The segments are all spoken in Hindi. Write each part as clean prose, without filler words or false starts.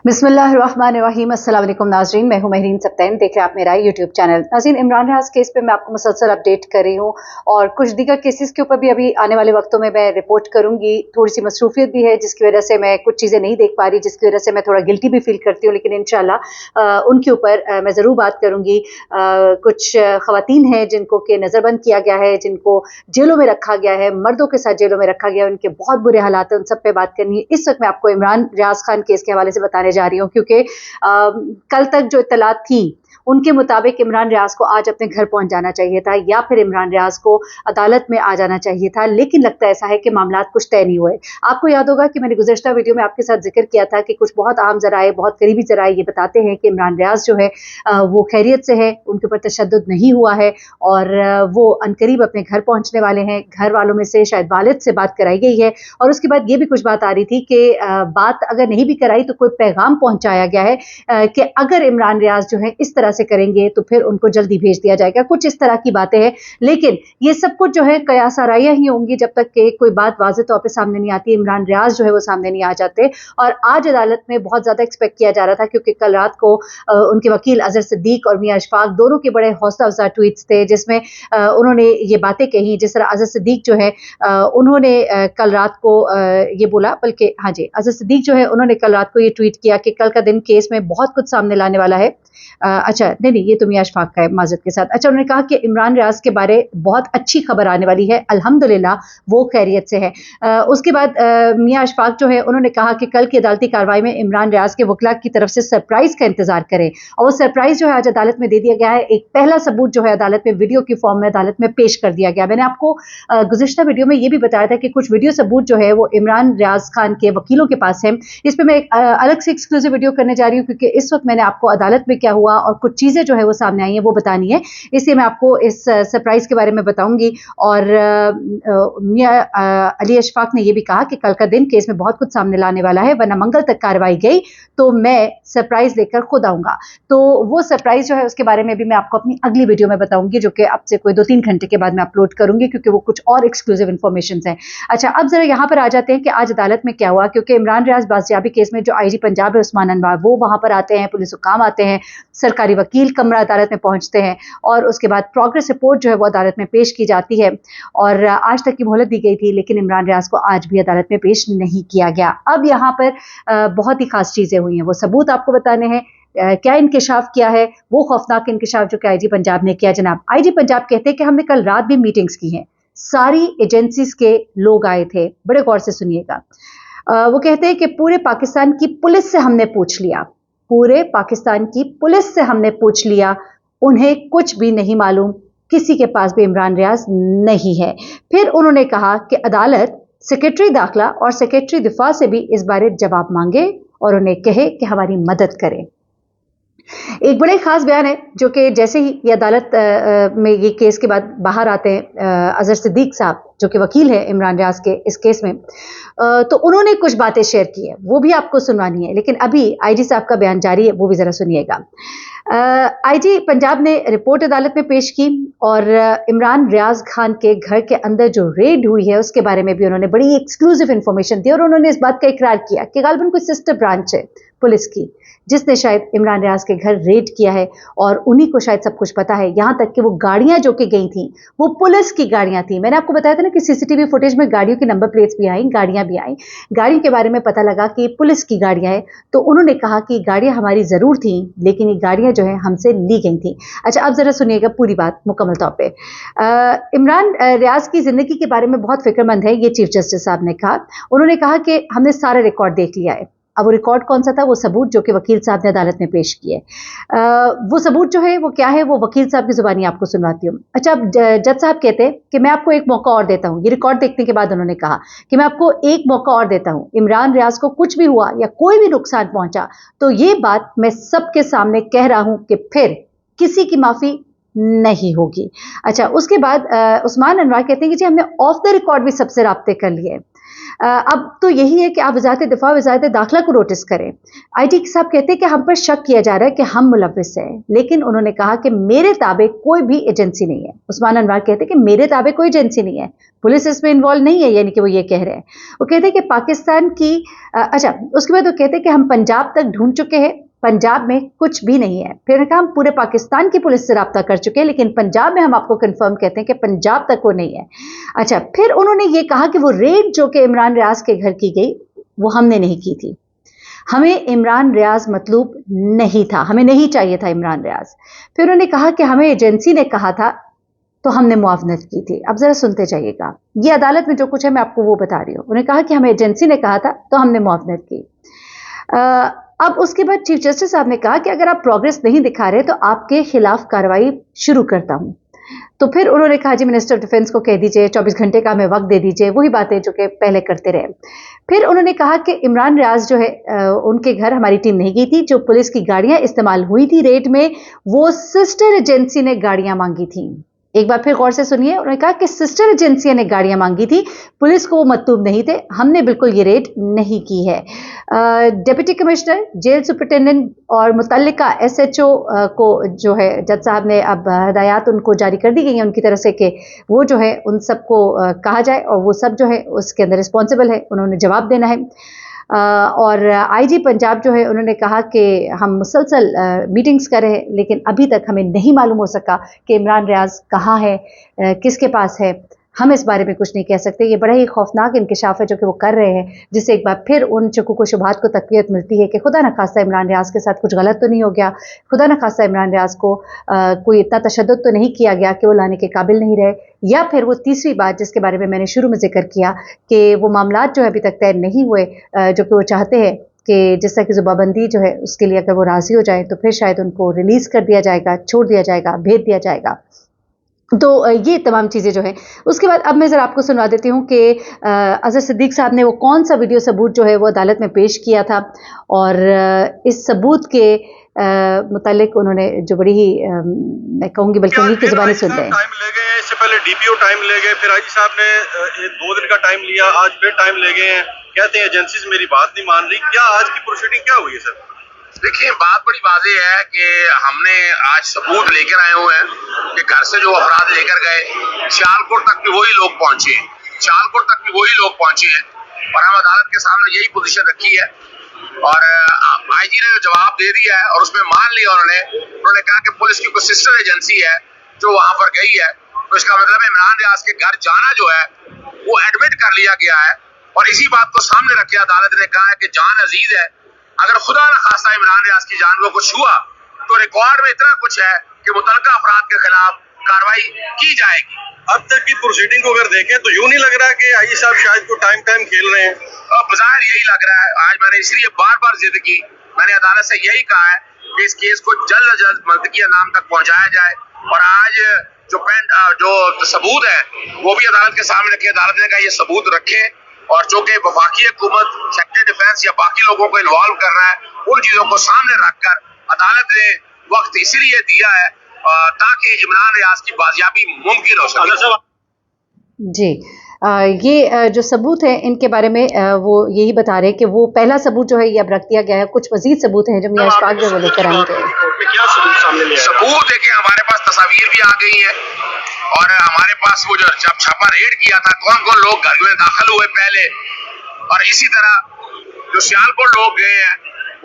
बिस्मिल्लाहिर्रहमानिर्रहीम। अस्सलाम वालेकुम नाज़रीन, मैं हूं महरीन सब्तैन, देख रहे हैं आप मेरा यूट्यूब चैनल। नाज़रीन, इमरान रियाज केस पे मैं आपको मुसलसल अपडेट कर रही हूं और कुछ दीगर केसेस के ऊपर भी अभी आने वाले वक्तों में मैं रिपोर्ट करूंगी। थोड़ी सी मसरूफियत भी है जिसकी वजह से मैं कुछ चीज़ें नहीं देख पा रही, जिसकी वजह से मैं थोड़ा गिल्टी भी फील करती हूँ, लेकिन इंशाल्लाह उनके ऊपर मैं ज़रूर बात करूंगी। कुछ खवातीन हैं जिनको के नज़रबंद किया गया है, जिनको जेलों में रखा गया है, मर्दों के साथ जेलों में रखा गया है, उनके बहुत बुरे हालात हैं, उन सब पे बात करनी है। इस वक्त मैं आपको इमरान रियाज खान केस के हवाले से बताने जा रही हूँ, क्योंकि कल तक जो इत्तलात थी उनके मुताबिक इमरान रियाज को आज अपने घर पहुंच जाना चाहिए था, या फिर इमरान रियाज को अदालत में आ जाना चाहिए था, लेकिन लगता ऐसा है कि मामला कुछ तय नहीं हुए। आपको याद होगा कि मैंने गुज़श्ता वीडियो में आपके साथ जिक्र किया था कि कुछ बहुत आम ज़राए, बहुत करीबी ज़राए ये बताते हैं कि इमरान रियाज जो है वो खैरियत से है, उनके ऊपर तशद्दुद नहीं हुआ है और वो अनकरीब अपने घर पहुंचने वाले हैं। घर वालों में से शायद वालिद से बात कराई गई है और उसके बाद ये भी कुछ बात आ रही थी कि बात अगर नहीं भी कराई तो कोई पैगाम पहुंचाया गया है कि अगर इमरान रियाज जो है इस तरह से करेंगे तो फिर उनको जल्दी भेज दिया जाएगा। कुछ इस तरह की बातें हैं, लेकिन ये सब कुछ जो है कयास आराइयां ही होंगी जब तक कि कोई बात वाज़ेह तौर पे सामने नहीं आती, इमरान रियाज जो है वो सामने नहीं आ जाते। और आज अदालत में बहुत ज़्यादा एक्सपेक्ट किया जा रहा था, क्योंकि कल रात को उनके वकील अजहर सिद्दीक और मियां अशफाक दोनों के बड़े हौसला अफजा ट्वीट्स थे, जिसमें उन्होंने ये बातें कही। जिस तरह अजहर सिद्दीक जो है उन्होंने कल रात को ये बोला, बल्कि हाँ जी, अजहर सिद्दीक जो है उन्होंने कल रात को ये ट्वीट किया कि कल का दिन केस में बहुत कुछ सामने लाने वाला है। अच्छा नहीं, ये तो मियां अशफाक का है, माजरत के साथ। अच्छा, उन्होंने कहा कि इमरान रियाज के बारे बहुत अच्छी खबर आने वाली है, अल्हम्दुलिल्लाह वो खैरियत से है। उसके बाद मियां अशफाक जो है उन्होंने कहा कि कल की अदालती कार्रवाई में इमरान रियाज के वकला की तरफ से सरप्राइज का इंतजार करें, और वो सरप्राइज जो है आज अदालत में दे दिया गया है। एक पहला सबूत जो है अदालत में वीडियो की फॉर्म में अदालत में पेश कर दिया गया। मैंने आपको गुज़िश्ता वीडियो में ये भी बताया था कि कुछ वीडियो सबूत जो है वो इमरान रियाज खान के वकीलों के पास है। इस पर मैं एक अलग से एक्सक्लूसिव वीडियो करने जा रही हूँ, क्योंकि इस वक्त मैंने आपको अदालत में क्या हुआ और कुछ चीज़ें जो है वो सामने आई हैं वो बतानी है, इसलिए मैं आपको इस सरप्राइज के बारे में बताऊंगी। और मियां अली अशफाक ने यह भी कहा कि कल का दिन केस में बहुत कुछ सामने लाने वाला है, वरना मंगल तक कार्रवाई गई तो मैं सरप्राइज लेकर खुद आऊंगा। तो वो सरप्राइज जो है उसके बारे में भी मैं आपको अपनी अगली वीडियो में बताऊंगी, जो कि अब से कोई 2-3 घंटे के बाद मैं अपलोड करूंगी, क्योंकि वो कुछ और एक्सक्लूसिव इन्फॉर्मेशन है। अच्छा, अब जरा यहाँ पर आ जाते हैं कि आज अदालत में क्या हुआ, क्योंकि इमरान रियाज बाजियाबी केस में जो आईजी पंजाब है उस्मान अनवर, वो वहां पर आते हैं, पुलिस हुकाम आते हैं, सरकारी वकील कमरा अदालत में पहुंचते हैं और उसके बाद प्रोग्रेस रिपोर्ट जो है वो अदालत में पेश की जाती है। और आज तक की मोहलत दी गई थी, लेकिन इमरान रियाज को आज भी अदालत में पेश नहीं किया गया। अब यहाँ पर बहुत ही खास चीजें हुई हैं, वो सबूत आपको बताने हैं। क्या इंकिशाफ किया है, वो खौफनाक इंकिशाफ जो कि आईजी पंजाब ने किया। जनाब आईजी पंजाब कहते हैं कि हमने कल रात भी मीटिंग्स की हैं, सारी एजेंसीज के लोग आए थे। बड़े गौर से सुनिएगा। वो कहते हैं कि पूरे पाकिस्तान की पुलिस से हमने पूछ लिया, पूरे पाकिस्तान की पुलिस से हमने पूछ लिया, उन्हें कुछ भी नहीं मालूम, किसी के पास भी इमरान रियाज नहीं है। फिर उन्होंने कहा कि अदालत सेक्रेटरी दाखिला और सेक्रेटरी दिफा से भी इस बारे जवाब मांगे और उन्हें कहे कि हमारी मदद करें। एक बड़े खास बयान है, जो कि जैसे ही ये अदालत में ये केस के बाद बाहर आते हैं अजहर सिद्दीक साहब जो कि वकील है इमरान रियाज के इस केस में, तो उन्होंने कुछ बातें शेयर की है, वो भी आपको सुनवानी है। लेकिन अभी आईजी साहब का बयान जारी है, वो भी जरा सुनिएगा। आईजी पंजाब ने रिपोर्ट अदालत में पेश की और इमरान रियाज खान के घर के अंदर जो रेड हुई है उसके बारे में भी उन्होंने बड़ी एक्सक्लूसिव इंफॉर्मेशन दी और उन्होंने इस बात का इकरार किया कि गालिबन कोई सिस्टर ब्रांच है पुलिस की, जिसने शायद इमरान रियाज के घर रेड किया है और उन्हीं को शायद सब कुछ पता है। यहां तक कि वो गाड़ियां जो कि गई थी वो पुलिस की गाड़ियां थी। मैंने आपको बताया था ना कि सीसीटीवी फुटेज में गाड़ियों की नंबर प्लेट्स भी आई, गाड़ियां भी आई। गाड़ियों के बारे में पता लगा कि पुलिस की गाड़ियां हैं, तो उन्होंने कहा कि गाड़ियां हमारी जरूर थी, लेकिन ये गाड़ियां जो है हमसे ली गई थी। अच्छा, अब जरा सुनिएगा पूरी बात मुकम्मल तौर पर। इमरान रियाज की जिंदगी के बारे में बहुत फिक्रमंद है ये चीफ जस्टिस साहब ने कहा। उन्होंने कहा कि हमने सारा रिकॉर्ड देख लिया है। अब वो रिकॉर्ड कौन सा था, वो सबूत जो कि वकील साहब ने अदालत में पेश किए, वो सबूत जो है वो क्या है, वो वकील साहब की जुबानी आपको सुनवाती हूँ। अच्छा, अब जज साहब कहते हैं कि मैं आपको एक मौका और देता हूँ। ये रिकॉर्ड देखने के बाद उन्होंने कहा कि मैं आपको एक मौका और देता हूँ, इमरान रियाज को कुछ भी हुआ या कोई भी नुकसान पहुंचा तो ये बात मैं सबके सामने कह रहा हूँ कि फिर किसी की माफी नहीं होगी। अच्छा, उसके बाद उस्मान अनवर कहते हैं कि जी हमने ऑफ द रिकॉर्ड भी सबसे राब्ते कर लिए। अब तो यही है कि आप वज़ारत दिफा, वज़ारत दाखिला को नोटिस करें। आईटी साहब कहते हैं कि हम पर शक किया जा रहा है कि हम मुलव्विस हैं, लेकिन उन्होंने कहा कि मेरे ताबे कोई भी एजेंसी नहीं है। उस्मान अनवर कहते हैं कि मेरे ताबे कोई एजेंसी नहीं है, पुलिस इसमें इन्वॉल्व नहीं है, यानी कि वो ये कह रहे हैं। वो कहते हैं कि पाकिस्तान की अच्छा, उसके बाद वो कहते हैं कि हम पंजाब तक ढूंढ चुके हैं, पंजाब में कुछ भी नहीं है। फिर कहा हम पूरे पाकिस्तान की पुलिस से रब्ता कर चुके हैं, लेकिन पंजाब में हम आपको कंफर्म कहते हैं कि पंजाब तक वो नहीं है। अच्छा, फिर उन्होंने ये कहा कि वो रेड जो कि इमरान रियाज के घर की गई, वो हमने नहीं की थी। हमें इमरान रियाज मतलूब नहीं था, हमें नहीं चाहिए था इमरान रियाज। फिर उन्होंने कहा कि हमें एजेंसी ने कहा था तो हमने मुआवनत की थी। अब जरा सुनते जाइएगा, ये अदालत में जो कुछ है मैं आपको वो बता रही हूँ। उन्होंने कहा कि हमें एजेंसी ने कहा था तो हमने मुआवनत की। अब उसके बाद चीफ जस्टिस साहब ने कहा कि अगर आप प्रोग्रेस नहीं दिखा रहे तो आपके खिलाफ कार्रवाई शुरू करता हूं। तो फिर उन्होंने कहा जी मिनिस्टर ऑफ डिफेंस को कह दीजिए 24 घंटे का हमें वक्त दे दीजिए, वही बातें जो कि पहले करते रहे। फिर उन्होंने कहा कि इमरान रियाज जो है उनके घर हमारी टीम नहीं गई थी, जो पुलिस की गाड़ियां इस्तेमाल हुई थी रेड में, वो सिस्टर एजेंसी ने गाड़ियां मांगी थी। एक बार फिर गौर से सुनिए, उन्होंने कहा कि सिस्टर एजेंसियां ने गाड़ियां मांगी थी, पुलिस को वो मतलूब नहीं थे, हमने बिल्कुल ये रेड नहीं की है। डिप्टी कमिश्नर, जेल सुपरिटेंडेंट और मुतल्लिका एसएचओ को जो है जज साहब ने अब हदायत उनको जारी कर दी गई हैं उनकी तरफ से कि वो जो है उन सबको कहा जाए और वो सब जो है उसके अंदर रिस्पॉन्सिबल है, उन्होंने जवाब देना है। और आईजी पंजाब जो है उन्होंने कहा कि हम मुसलसल मीटिंग्स कर रहे हैं, लेकिन अभी तक हमें नहीं मालूम हो सका कि इमरान रियाज कहाँ है, किसके पास है। हम इस बारे में कुछ नहीं कह सकते। ये बड़ा ही खौफनाक इंकशाफ है जो कि वो कर रहे हैं, जिससे एक बार फिर उन शकूक व शुबहात को तक़वियत मिलती है कि खुदा न खास्ता इमरान रियाज के साथ कुछ गलत तो नहीं हो गया, खुदा न खास्ता इमरान रियाज को कोई इतना तशद्दुद तो नहीं किया गया कि वो लाने के काबिल नहीं रहे, या फिर वो तीसरी बात जिसके बारे में मैंने शुरू में जिक्र किया कि वो मामलात जो है अभी तक तय नहीं हुए, जो कि वो चाहते हैं कि जिस तरह की जुबाबंदी जो है उसके लिए अगर वो राज़ी हो जाए तो फिर शायद उनको रिलीज़ कर दिया जाएगा, छोड़ दिया जाएगा, भेज दिया जाएगा। तो ये तमाम चीज़ें जो है उसके बाद अब मैं ज़रा आपको सुनवा देती हूँ कि अज़हर सिद्दीक़ साहब ने वो कौन सा वीडियो सबूत जो है वो अदालत में पेश किया था, और इस सबूत के मुतालिक उन्होंने जो बड़ी ही मैं कहूँगी बल्कि उन्हीं की ज़बानी सुन लें। टाइम ले गए, इससे पहले डीपीओ टाइम ले गए, फिर आईजी साहब ने 2 दिन का टाइम लिया, आज फिर टाइम ले गए हैं, कहते हैं एजेंसीज मेरी बात नहीं मान रही। क्या आज की प्रोसीडिंग क्या हुई है सर? देखिए, बात बड़ी वाज़ेह है कि हमने आज सबूत लेकर आए हुए हैं कि घर से जो अफराद लेकर गए सियालकोट तक भी वही लोग पहुंचे हैं, सियालकोट तक भी वही लोग पहुंचे हैं, और हम अदालत के सामने यही पोजीशन रखी है। और आईजी ने जो जवाब दे दिया है और उसमें मान लिया उन्होंने कहा कि पुलिस की कोई सिस्टर एजेंसी है जो वहां पर गई है, तो इसका मतलब है इमरान रियाज के घर जाना जो है वो एडमिट कर लिया गया है। और इसी बात को सामने रखे अदालत ने कहा है कि जान अजीज है, अगर खुदा न खास्ता इमरान रियाज की जान को कुछ हुआ तो रिकॉर्ड में इतना कुछ है कि मुतल्लिका अफराद के खिलाफ कार्रवाई की जाएगी। अब तक की प्रोसीडिंग को अगर देखें तो यूं नहीं लग रहा कि आईजी साहब शायद को टाइम खेल रहे हैं। बज़ाहिर यही लग रहा है। आज मैंने इसलिए बार बार जिद की, मैंने अदालत से यही कहा है कि इस केस को जल्द अज जल्द मंतकिया नाम तक पहुंचाया जाए, और आज जो सबूत है वो भी अदालत के सामने रखे। अदालत ने कहा ये सबूत रखे, और जो कि वफाकी हुकूमत, सेक्रेटरी डिफेंस या बाकी लोगों को इन्वॉल्व करना है, उन चीजों को सामने रखकर अदालत ने वक्त इसलिए दिया है ताकि इमरान रियाज की बाजियाबी मुमकिन हो सके। जी, ये जो सबूत है इनके बारे में वो यही बता रहे हैं कि वो पहला सबूत जो है ये अब रख दिया गया है। कुछ मजीद सबूत हैं जो मियां अशफाक जो वो लेकर आएंगे। क्या सबूत सामने ले आए? सबूत देखिए, हमारे पास तस्वीर भी आ गई है, और हमारे पास वो जो जब छापा रेड किया था कौन कौन लोग घर में दाखिल हुए पहले, और इसी तरह जो सियालकोट लोग गए हैं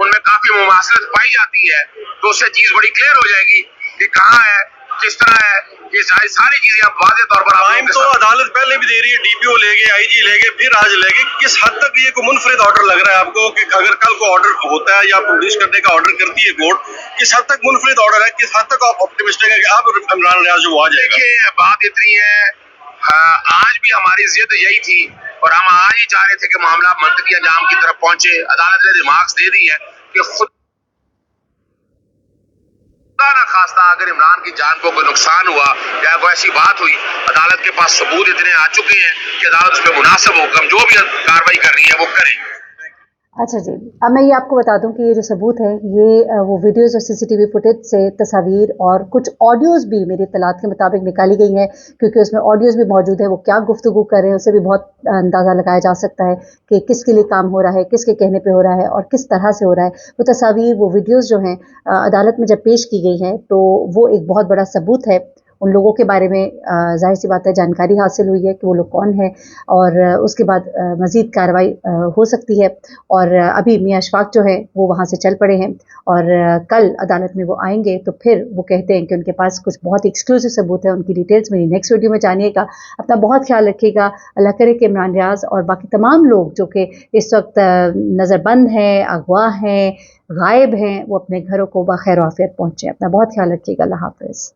उनमें काफी मुमासलत पाई जाती है, तो उससे चीज बड़ी क्लियर हो जाएगी कि कहाँ है, किस तरह है, ये सारी चीजें अब वाज़ेह तौर पर टाइम तो अदालत पहले भी दे रही है, डीपीओ ले गए, आईजी ले गए, फिर आज ले गए। किस हद तक ये कोई मुनफरिद ऑर्डर लग रहा है आपको कि अगर कल को ऑर्डर होता है या प्रोड्यूस करने का ऑर्डर करती है कोर्ट, किस हद तक मुनफरिद ऑर्डर है, किस हद तक आप ऑप्टिमिस्टिक है कि अब इमरान रियाज जो आ जाएगा? देखिए, बात इतनी है, आज भी हमारी जिद यही थी और हम आज ही चाह रहे थे कि मामला मंतकी अंजाम की तरफ पहुंचे। अदालत ने रिमार्क्स दे दी है कि खुद ना खास्ता अगर इमरान की जान को कोई नुकसान हुआ या कोई ऐसी बात हुई, अदालत के पास सबूत इतने आ चुके हैं कि अदालत उस पर मुनासिब हुक्म जो भी कार्रवाई कर रही है वो करेगी। अच्छा जी, अब मैं ये आपको बता दूं कि ये जो सबूत है ये वो वीडियोज़ और सीसीटीवी फुटेज से तस्वीर और कुछ ऑडियोज़ भी मेरी इत्तलात के मुताबिक निकाली गई हैं, क्योंकि उसमें ऑडियोज़ भी मौजूद है। वो क्या गुफ्तगू कर रहे हैं उससे भी बहुत अंदाज़ा लगाया जा सकता है कि किसके लिए काम हो रहा है, किसके कहने पे हो रहा है और किस तरह से हो रहा है। वो तस्वीर, वो वीडियोज़ जो हैं अदालत में जब पेश की गई हैं तो वो एक बहुत बड़ा सबूत है। उन लोगों के बारे में ज़ाहिर-सी बात है जानकारी हासिल हुई है कि वो लोग कौन हैं और उसके बाद मज़ीद कार्रवाई हो सकती है। और अभी मियाँ अशफाक जो है वो वहाँ से चल पड़े हैं और कल अदालत में वो आएँगे तो फिर वो कहते हैं कि उनके पास कुछ बहुत एक्सक्लूसिव सबूत है। उनकी डिटेल्स मेरी नेक्स्ट वीडियो में जानिएगा। अपना बहुत ख़्याल रखिएगा। अल्लाह करे कि इमरान रियाज़ और बाकी तमाम लोग जो कि इस वक़्त नज़रबंद हैं, अगवा हैं, गायब हैं, वो अपने घरों को बख़ैर और आफ़ियत पहुँचे। अपना बहुत ख़्याल रखिएगा। अल्लाह हाफ़िज़।